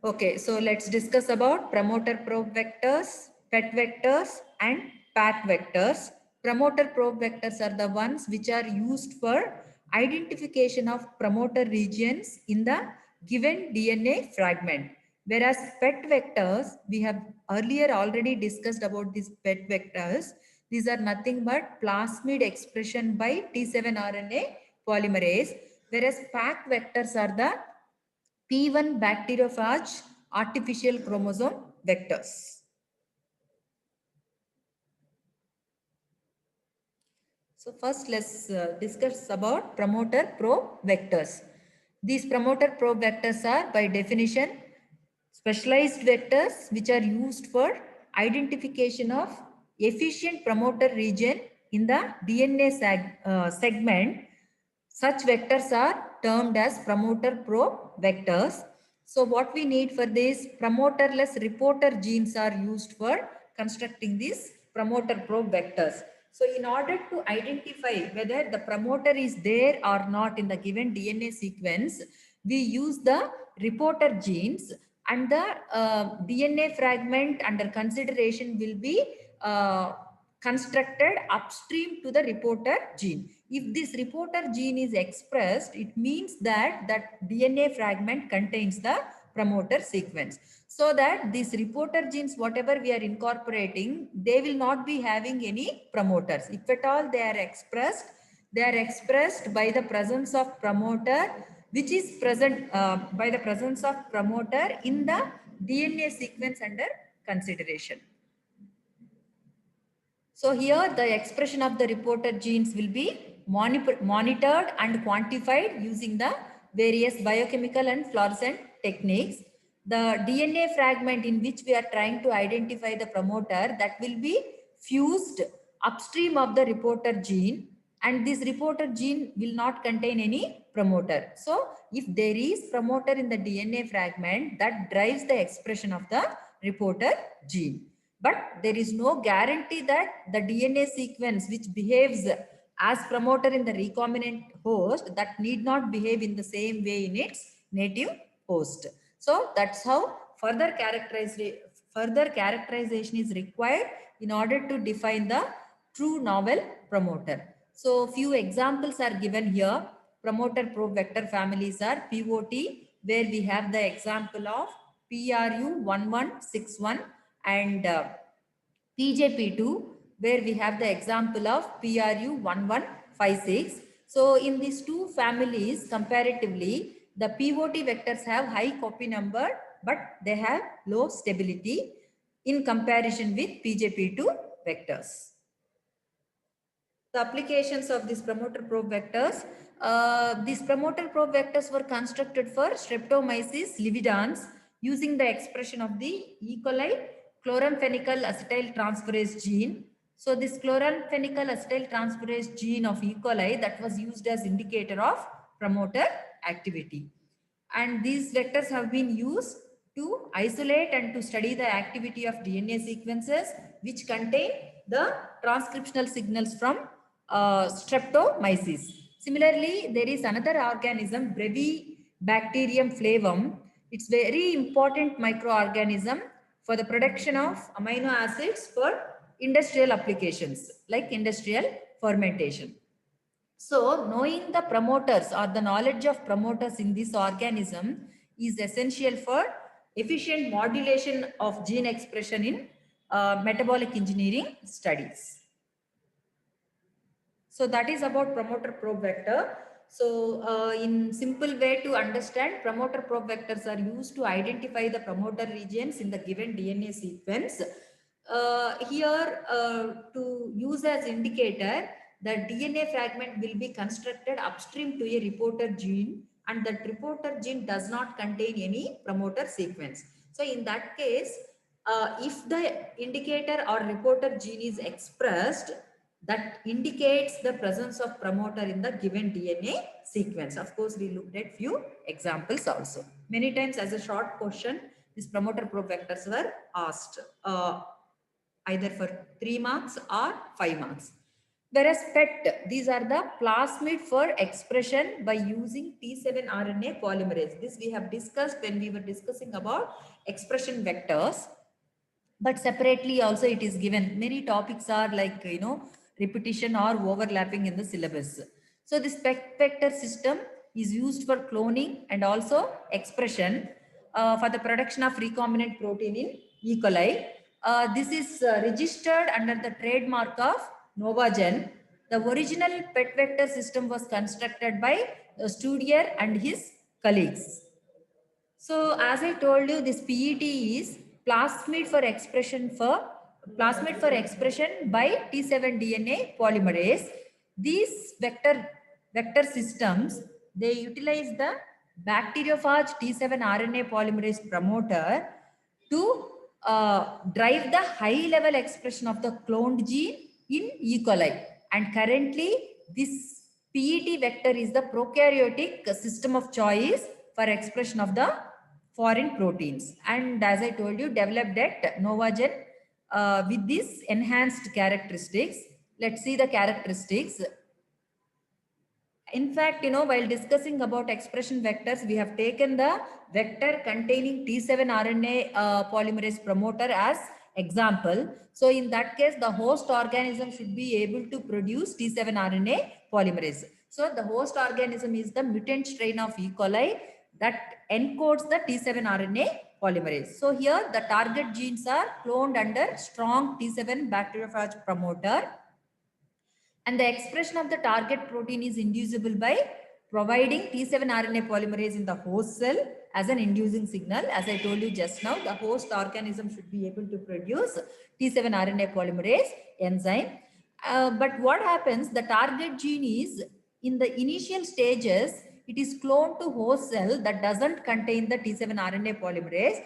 Okay, so let's discuss about promoter probe vectors, PET vectors, and PAC vectors. Promoter probe vectors are the ones which are used for identification of promoter regions in the given DNA fragment. Whereas PET vectors, we have earlier already discussed about these PET vectors. These are nothing but plasmid expression by T7 RNA polymerase. Whereas PAC vectors are the P1 bacteriophage artificial chromosome vectors. So first let's discuss about promoter probe vectors. These promoter probe vectors are by definition specialized vectors which are used for identification of efficient promoter region in the DNA segment. Such vectors are termed as promoter probe vectors. So what we need for this, promoterless reporter genes are used for constructing these promoter probe vectors. So in order to identify whether the promoter is there or not in the given DNA sequence, we use the reporter genes, and the DNA fragment under consideration will be constructed upstream to the reporter gene. If this reporter gene is expressed, it means that that DNA fragment contains the promoter sequence. So that these reporter genes, whatever we are incorporating, they will not be having any promoters. If at all they are expressed by the presence of promoter, which is present by the presence of promoter in the DNA sequence under consideration. So here the expression of the reporter genes will be monitored and quantified using the various biochemical and fluorescent techniques. The DNA fragment in which we are trying to identify the promoter, that will be fused upstream of the reporter gene, and this reporter gene will not contain any promoter. So if there is promoter in the DNA fragment, that drives the expression of the reporter gene. But there is no guarantee that the DNA sequence which behaves as promoter in the recombinant host, that need not behave in the same way in its native host. So that's how further characterization is required in order to define the true novel promoter. So few examples are given here. Promoter probe vector families are POT, where we have the example of PRU1161, and PJP2, where we have the example of PRU1156. So in these two families, comparatively, the POT vectors have high copy number, but they have low stability in comparison with PJP2 vectors. The applications of these promoter probe vectors. These promoter probe vectors were constructed for Streptomyces lividans using the expression of the E. coli chloramphenicol acetyltransferase gene. So this chloramphenicol acetyltransferase gene of E. coli, that was used as indicator of promoter activity. And these vectors have been used to isolate and to study the activity of DNA sequences which contain the transcriptional signals from Streptomyces. Similarly, there is another organism, Brevibacterium flavum. It's very important microorganism for the production of amino acids for industrial applications like industrial fermentation. So, knowing the promoters or the knowledge of promoters in this organism is essential for efficient modulation of gene expression in metabolic engineering studies. So that is about promoter probe vector. So in simple way to understand, promoter probe vectors are used to identify the promoter regions in the given DNA sequence. Here to use as indicator, the DNA fragment will be constructed upstream to a reporter gene, and that reporter gene does not contain any promoter sequence. So in that case, if the indicator or reporter gene is expressed, that indicates the presence of promoter in the given DNA sequence. Of course, we looked at few examples also. Many times as a short question, these promoter probe vectors were asked either for 3 marks or 5 marks. Whereas PET, these are the plasmid for expression by using T7 RNA polymerase. This we have discussed when we were discussing about expression vectors. But separately also it is given. Many topics are like, repetition or overlapping in the syllabus. So this PET vector system is used for cloning and also expression for the production of recombinant protein in E. coli. This is registered under the trademark of Novagen. The original PET vector system was constructed by Studier and his colleagues. So as I told you, this PET is plasmid for expression by T7 DNA polymerase. These vector systems, they utilize the bacteriophage T7 RNA polymerase promoter to drive the high level expression of the cloned gene in E. coli. And currently, this PET vector is the prokaryotic system of choice for expression of the foreign proteins. And as I told you, developed at Novagen with these enhanced characteristics. Let's see the characteristics. In fact, while discussing about expression vectors, we have taken the vector containing T7 RNA polymerase promoter as example. So in that case, the host organism should be able to produce T7 RNA polymerase. So the host organism is the mutant strain of E. coli that encodes the T7 RNA polymerase. So here the target genes are cloned under strong T7 bacteriophage promoter, and the expression of the target protein is inducible by providing T7 RNA polymerase in the host cell as an inducing signal. As I told you just now, the host organism should be able to produce T7 RNA polymerase enzyme. But what happens, the target gene is in the initial stages, it is cloned to host cell that doesn't contain the T7 RNA polymerase,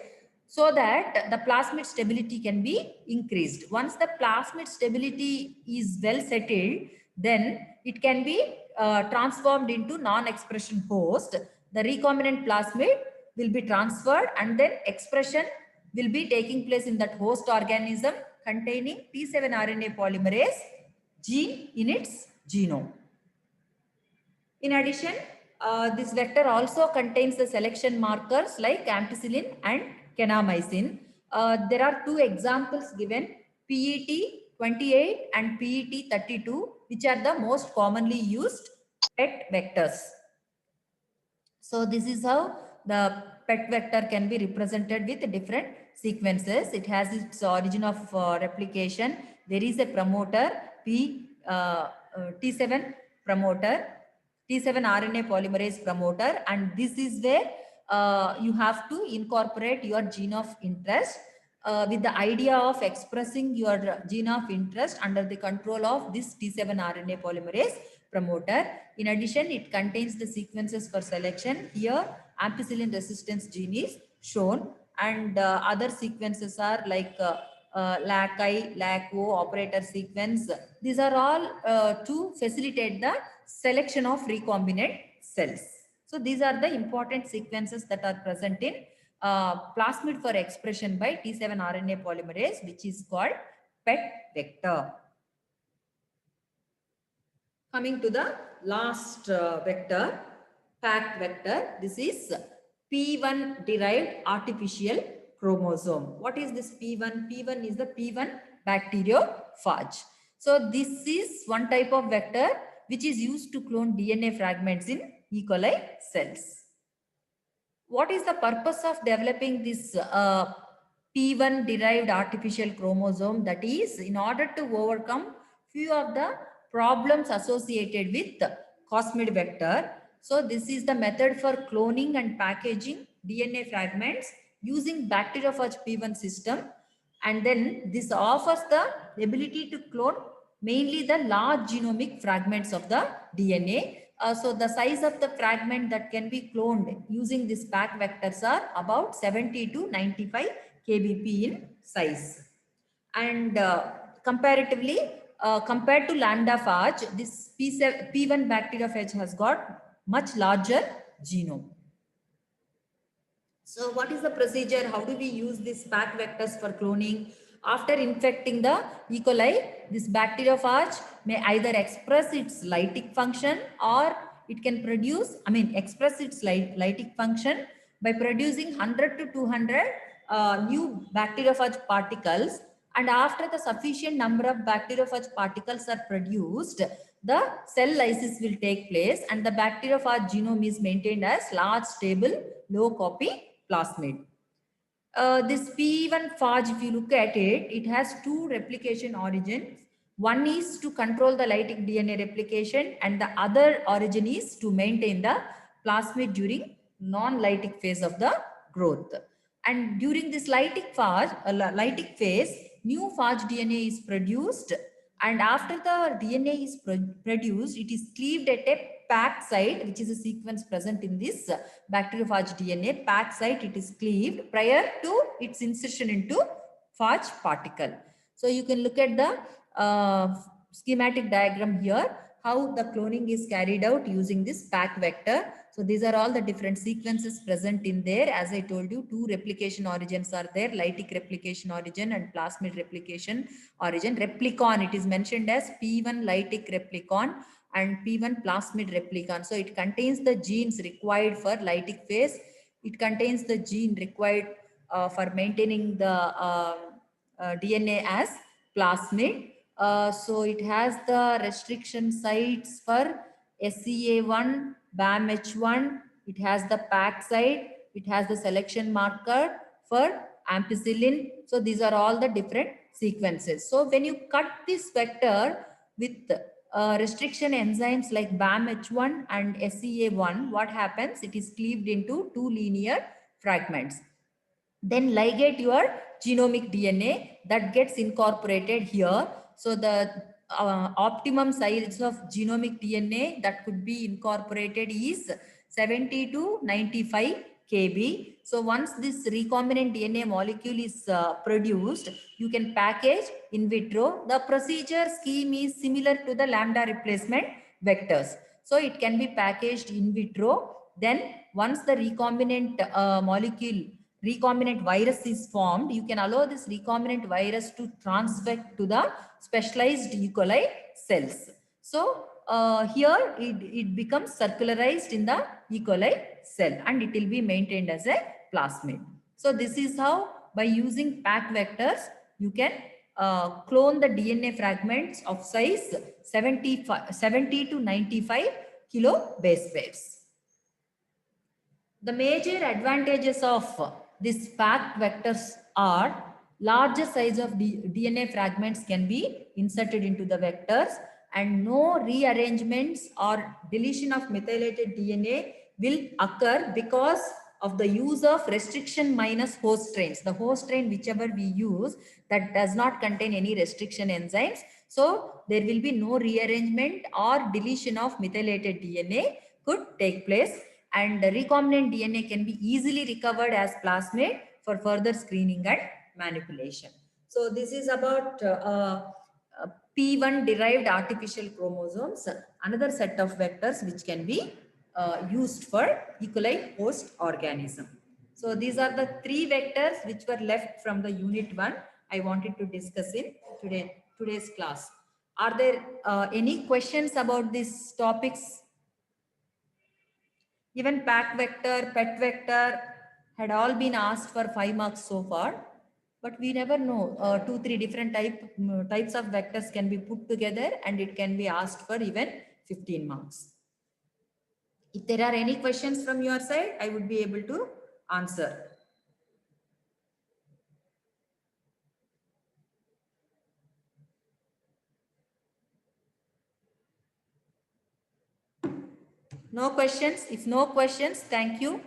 so that the plasmid stability can be increased. Once the plasmid stability is well settled, then it can be transformed into non-expression host. The recombinant plasmid will be transferred and then expression will be taking place in that host organism containing T7 RNA polymerase gene in its genome. In addition, this vector also contains the selection markers like ampicillin and kanamycin. There are two examples given, PET28 and PET32, which are the most commonly used PET vectors. So this is how the PET vector can be represented with different sequences. It has its origin of replication. There is a promoter, T7 promoter, T7 RNA polymerase promoter, and this is where you have to incorporate your gene of interest with the idea of expressing your gene of interest under the control of this T7 RNA polymerase promoter. In addition, it contains the sequences for selection. Here, ampicillin resistance gene is shown, and other sequences are like LAC-I, LAC-O, operator sequence. These are all to facilitate the selection of recombinant cells. So these are the important sequences that are present in plasmid for expression by T7 RNA polymerase, which is called PET vector. Coming to the last vector, PAC vector. This is P1 derived artificial chromosome. What is this P1? P1 is the P1 bacteriophage. So this is one type of vector which is used to clone DNA fragments in E. coli cells. What is the purpose of developing this P1 derived artificial chromosome? That is, in order to overcome few of the problems associated with plasmid vector. So this is the method for cloning and packaging DNA fragments using bacteriophage P1 system. And then this offers the ability to clone mainly the large genomic fragments of the DNA. So the size of the fragment that can be cloned using this PAC vectors are about 70 to 95 kbp in size. And comparatively, compared to lambda phage, this P1 bacteriophage has got much larger genome. So what is the procedure? How do we use these PAC vectors for cloning? After infecting the E. coli, this bacteriophage may either express its lytic function or it can produce, express its lytic function by producing 100 to 200 new bacteriophage particles. And after the sufficient number of bacteriophage particles are produced, the cell lysis will take place and the bacteriophage genome is maintained as large, stable, low copy plasmid. This P1 phage, if you look at it, it has two replication origins. One is to control the lytic DNA replication and the other origin is to maintain the plasmid during non-lytic phase of the growth. And during this lytic phase, new phage DNA is produced, and after the DNA is produced, it is cleaved at a PAC site, which is a sequence present in this bacteriophage DNA. PAC site, it is cleaved prior to its insertion into phage particle. So you can look at the schematic diagram here, how the cloning is carried out using this PAC vector. So these are all the different sequences present in there. As I told you, two replication origins are there, lytic replication origin and plasmid replication origin. Replicon, it is mentioned as P1 lytic replicon and P1 plasmid replicon. So it contains the genes required for lytic phase. It contains the gene required for maintaining the DNA as plasmid. So it has the restriction sites for SCA1, BAMH1. It has the PAC site. It has the selection marker for ampicillin. So these are all the different sequences. So when you cut this vector with restriction enzymes like BAMH1 and SCA1, what happens? It is cleaved into two linear fragments. Then ligate your genomic DNA that gets incorporated here. So the optimum size of genomic DNA that could be incorporated is 70 to 95 kb. So once this recombinant DNA molecule is produced, you can package in vitro. The procedure scheme is similar to the lambda replacement vectors. So it can be packaged in vitro. Then once the recombinant virus is formed, you can allow this recombinant virus to transfect to the specialized E. coli cells. So here it becomes circularized in the E. coli cell and it will be maintained as a plasmid. So this is how, by using PAC vectors, you can clone the DNA fragments of size 70 to 95 kilo base pairs. The major advantages of these PAC vectors are larger size of DNA fragments can be inserted into the vectors and no rearrangements or deletion of methylated DNA will occur because of the use of restriction minus host strains. The host strain whichever we use, that does not contain any restriction enzymes. So there will be no rearrangement or deletion of methylated DNA could take place, and the recombinant DNA can be easily recovered as plasmid for further screening and manipulation. So this is about P1 derived artificial chromosomes, another set of vectors which can be used for E. coli host organism. So these are the three vectors which were left from the unit 1 I wanted to discuss in today's class. Are there any questions about these topics? Even PAC vector, PET vector had all been asked for 5 marks so far, but we never know. 2-3 different types of vectors can be put together and it can be asked for even 15 marks. If there are any questions from your side, I would be able to answer. No questions? If no questions, thank you.